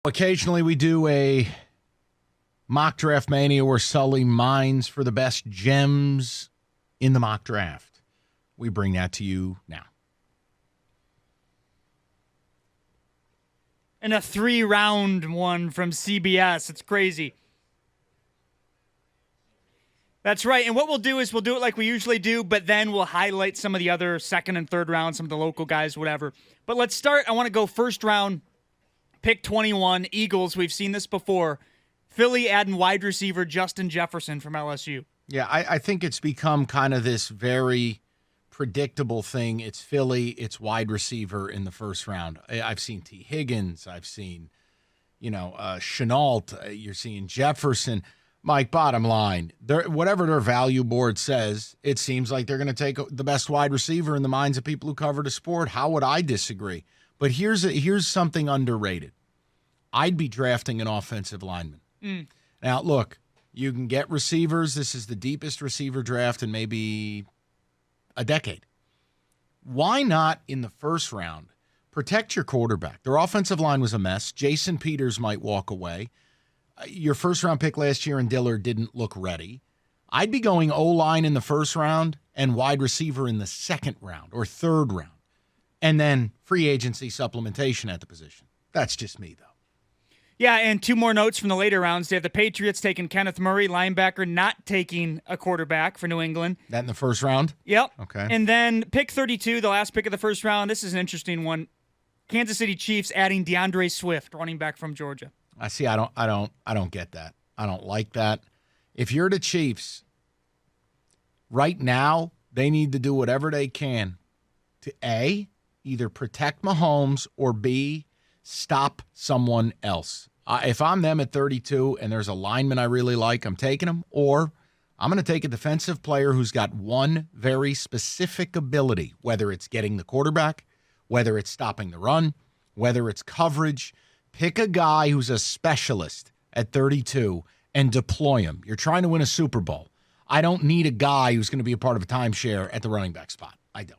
Occasionally we do a mock draft mania where Sully mines for the best gems in the mock draft. We bring that to you now. And a 3-round one from CBS. It's crazy. That's right. And what we'll do is we'll do it like we usually do, but then we'll highlight some of the other second and third rounds, some of the local guys, whatever. But let's start. I want to go first round. Pick 21, Eagles. We've seen this before. Philly adding wide receiver Justin Jefferson from LSU. Yeah, I think it's become kind of this very predictable thing. It's Philly, it's wide receiver in the first round. I've seen T. Higgins. I've seen, Chenault. You're seeing Jefferson. Mike, bottom line, whatever their value board says, it seems like they're going to take the best wide receiver in the minds of people who cover the sport. How would I disagree? But here's something underrated. I'd be drafting an offensive lineman. Now, look, you can get receivers. This is the deepest receiver draft in maybe a decade. Why not, in the first round, protect your quarterback? Their offensive line was a mess. Jason Peters might walk away. Your first-round pick last year in Dillard didn't look ready. I'd be going O-line in the first round and wide receiver in the second round or third round. And then free agency supplementation at the position. That's just me, though. Yeah, and two more notes from the later rounds. They have the Patriots taking Kenneth Murray, linebacker, not taking a quarterback for New England. That in the first round? Yep. Okay. And then pick 32, the last pick of the first round. This is an interesting one. Kansas City Chiefs adding DeAndre Swift, running back from Georgia. I see. I don't get that. I don't like that. If you're the Chiefs, right now, they need to do whatever they can to A, either protect Mahomes or B, stop someone else. If I'm them at 32 and there's a lineman I really like, I'm taking him. Or I'm going to take a defensive player who's got one very specific ability, whether it's getting the quarterback, whether it's stopping the run, whether it's coverage. Pick a guy who's a specialist at 32 and deploy him. You're trying to win a Super Bowl. I don't need a guy who's going to be a part of a timeshare at the running back spot. I don't.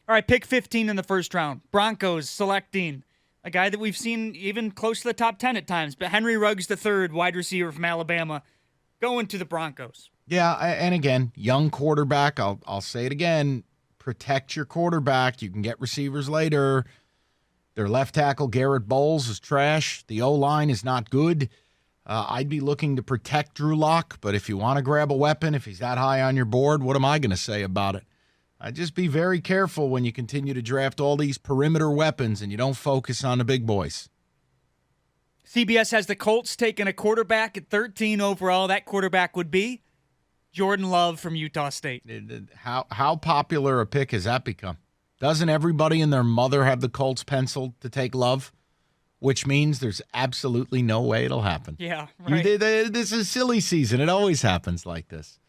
All right, pick 15 in the first round. Broncos selecting a guy that we've seen even close to the top 10 at times, but Henry Ruggs III, wide receiver from Alabama, going to the Broncos. Yeah, and again, young quarterback. I'll say it again. Protect your quarterback. You can get receivers later. Their left tackle, Garrett Bowles, is trash. The O-line is not good. I'd be looking to protect Drew Lock, but if you want to grab a weapon, if he's that high on your board, what am I going to say about it? I'd just be very careful when you continue to draft all these perimeter weapons and you don't focus on the big boys. CBS has the Colts taking a quarterback at 13 overall. That quarterback would be Jordan Love from Utah State. How popular a pick has that become? Doesn't everybody and their mother have the Colts penciled to take Love? Which means there's absolutely no way it'll happen. Yeah, right. This is silly season. It always happens like this.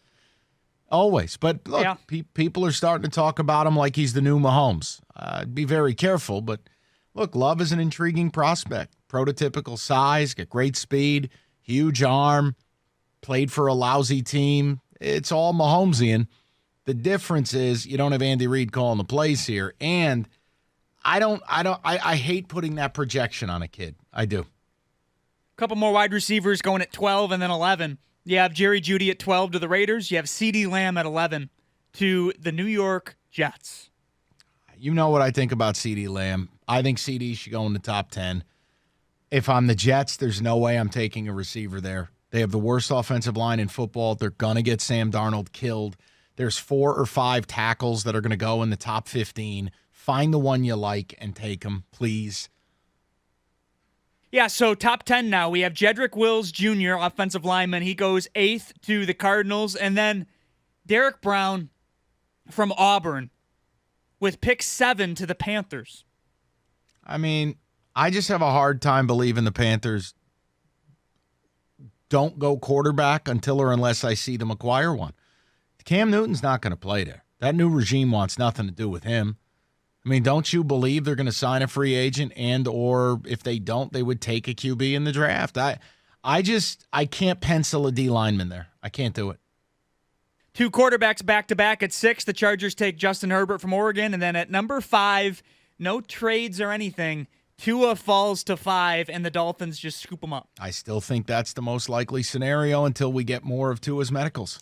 Always. But look, Yeah. People are starting to talk about him like he's the new Mahomes. Be very careful. But look, Love is an intriguing prospect. Prototypical size, got great speed, huge arm, played for a lousy team. It's all Mahomesian. The difference is you don't have Andy Reid calling the plays here. And I hate putting that projection on a kid. I do. A couple more wide receivers going at 12 and then 11. You have Jerry Jeudy at 12 to the Raiders. You have CeeDee Lamb at 11 to the New York Jets. You know what I think about CeeDee Lamb. I think CeeDee should go in the top 10. If I'm the Jets, there's no way I'm taking a receiver there. They have the worst offensive line in football. They're going to get Sam Darnold killed. There's 4 or 5 tackles that are going to go in the top 15. Find the one you like and take him, please. Yeah, so top 10 now. We have Jedrick Wills Jr., offensive lineman. He goes 8th to the Cardinals. And then Derek Brown from Auburn with pick 7 to the Panthers. I mean, I just have a hard time believing the Panthers don't go quarterback until or unless I see them acquire one. Cam Newton's not going to play there. That new regime wants nothing to do with him. I mean, don't you believe they're going to sign a free agent and or if they don't, they would take a QB in the draft? I can't pencil a D lineman there. I can't do it. 2 quarterbacks back-to-back at 6. The Chargers take Justin Herbert from Oregon. And then at number 5, no trades or anything, Tua falls to 5, and the Dolphins just scoop him up. I still think that's the most likely scenario until we get more of Tua's medicals.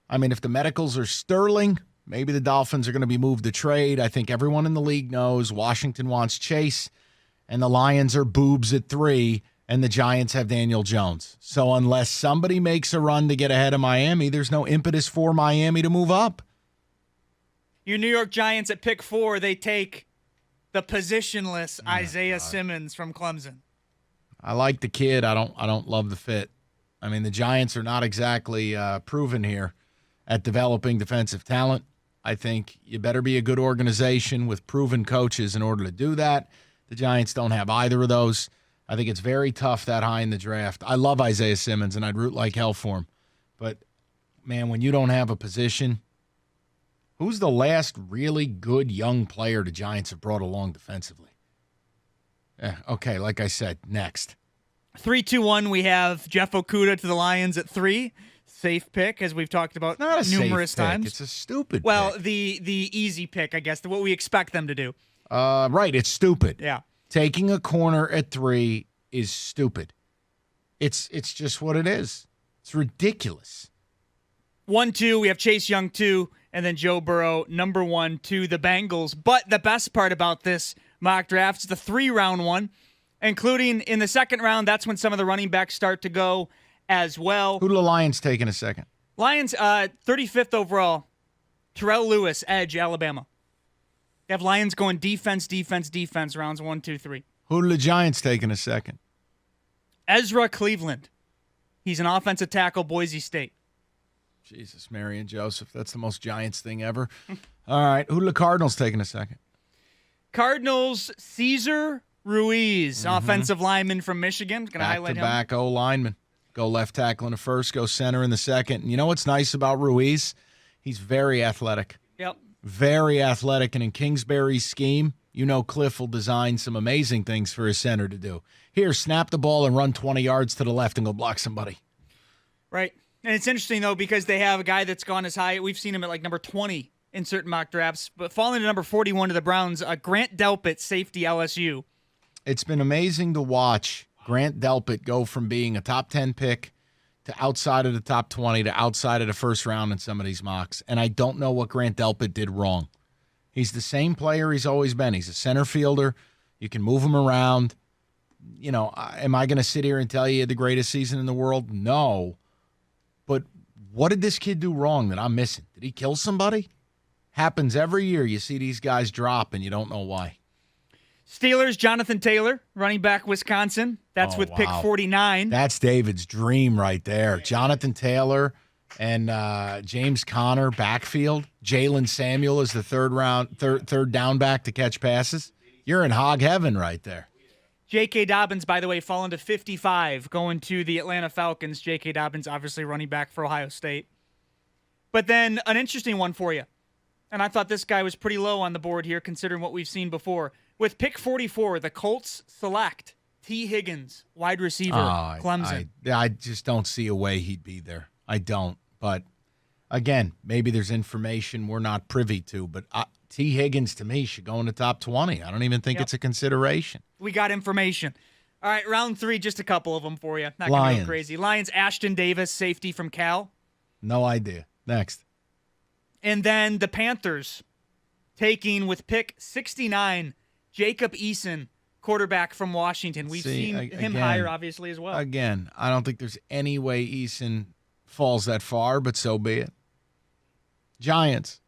I mean, if the medicals are sterling, maybe the Dolphins are going to be moved to trade. I think everyone in the league knows Washington wants Chase, and the Lions are boobs at 3, and the Giants have Daniel Jones. So unless somebody makes a run to get ahead of Miami, there's no impetus for Miami to move up. Your New York Giants at pick 4, they take the positionless Isaiah Simmons from Clemson. I like the kid. I don't love the fit. I mean, the Giants are not exactly proven here at developing defensive talent. I think you better be a good organization with proven coaches in order to do that. The Giants don't have either of those. I think it's very tough that high in the draft. I love Isaiah Simmons, and I'd root like hell for him. But, man, when you don't have a position, who's the last really good young player the Giants have brought along defensively? Okay, like I said, next. 3-2-1, we have Jeff Okudah to the Lions at 3. Safe pick, as we've talked about numerous times. It's a stupid pick. The easy pick, I guess, what we expect them to do. Right, it's stupid. Yeah. Taking a corner at 3 is stupid. It's just what it is. It's ridiculous. 1-2, we have Chase Young 2, and then Joe Burrow, number 1 to the Bengals. But the best part about this mock draft is the 3-round one, including in the second round. That's when some of the running backs start to go as well. Who do the Lions take in a second? Lions, 35th overall, Terrell Lewis, edge, Alabama. They have Lions going defense, rounds 1, 2, 3. Who do the Giants take in a second? Ezra Cleveland. He's an offensive tackle, Boise State. Jesus, Mary and Joseph. That's the most Giants thing ever. All right. Who do the Cardinals take in a second? Cardinals, Cesar Ruiz, offensive lineman from Michigan. Going to highlight him. Back-to-back O-lineman. Go left tackle in the first, go center in the second. And you know what's nice about Ruiz? He's very athletic. Yep. Very athletic. And in Kingsbury's scheme, you know Cliff will design some amazing things for his center to do. Here, snap the ball and run 20 yards to the left and go block somebody. Right. And it's interesting, though, because they have a guy that's gone as high. We've seen him at like number 20 in certain mock drafts, but falling to number 41 to the Browns, Grant Delpit, safety, LSU. It's been amazing to watch Grant Delpit go from being a top 10 pick to outside of the top 20 to outside of the first round in some of these mocks. And I don't know what Grant Delpit did wrong. He's the same player he's always been. He's a center fielder. You can move him around. You know, am I going to sit here and tell you the greatest season in the world? No. But what did this kid do wrong that I'm missing? Did he kill somebody? Happens every year. You see these guys drop and you don't know why. Steelers, Jonathan Taylor, running back, Wisconsin. That's with pick 49. That's David's dream right there. Jonathan Taylor and James Conner, backfield. Jalen Samuel is the third down back to catch passes. You're in hog heaven right there. J.K. Dobbins, by the way, fallen to 55, going to the Atlanta Falcons. J.K. Dobbins, obviously running back for Ohio State. But then an interesting one for you. And I thought this guy was pretty low on the board here, considering what we've seen before. With pick 44, the Colts select T. Higgins, wide receiver, Clemson. I just don't see a way he'd be there. I don't. But, again, maybe there's information we're not privy to. But T. Higgins, to me, should go in the top 20. I don't even think it's a consideration. We got information. All right, round 3, just a couple of them for you. Not going to go crazy. Lions, Ashton Davis, safety from Cal. No idea. Next. And then the Panthers taking with pick 69, Jacob Eason, quarterback from Washington. We've seen him higher, obviously, as well. Again, I don't think there's any way Eason falls that far, but so be it. Giants.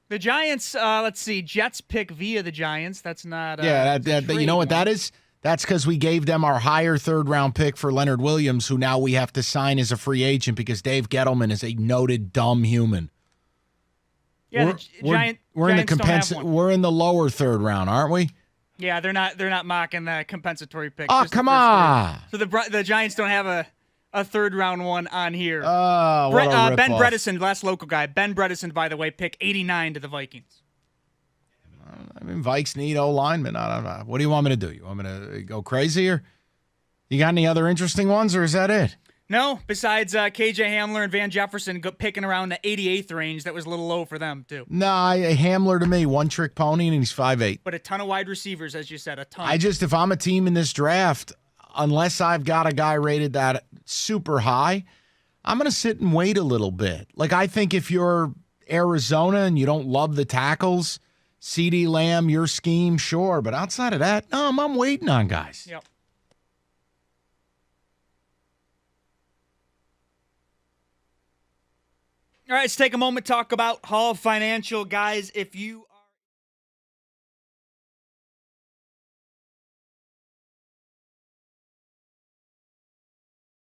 The Giants, let's see, Jets pick via the Giants. That's not you know what that is? That's because we gave them our higher third-round pick for Leonard Williams, who now we have to sign as a free agent because Dave Gettleman is a noted dumb human. Yeah, we're in the lower third round, aren't we? Yeah, they're not mocking the compensatory pick. Oh, come on! So the Giants don't have a third round one on here. Oh, Ben Bredeson, last local guy. Ben Bredeson, by the way, pick 89 to the Vikings. I mean, Vikes need O-linemen. I don't know. What do you want me to do? You want me to go crazy here? You got any other interesting ones, or is that it? No, besides KJ Hamler and Van Jefferson picking around the 88th range, that was a little low for them, too. Nah, Hamler to me, one-trick pony, and he's 5'8". But a ton of wide receivers, as you said, a ton. If I'm a team in this draft, unless I've got a guy rated that super high, I'm going to sit and wait a little bit. Like, I think if you're Arizona and you don't love the tackles, CeeDee Lamb, your scheme, sure. But outside of that, no, I'm waiting on guys. Yep. All right, let's take a moment to talk about Hall Financial. Guys, if you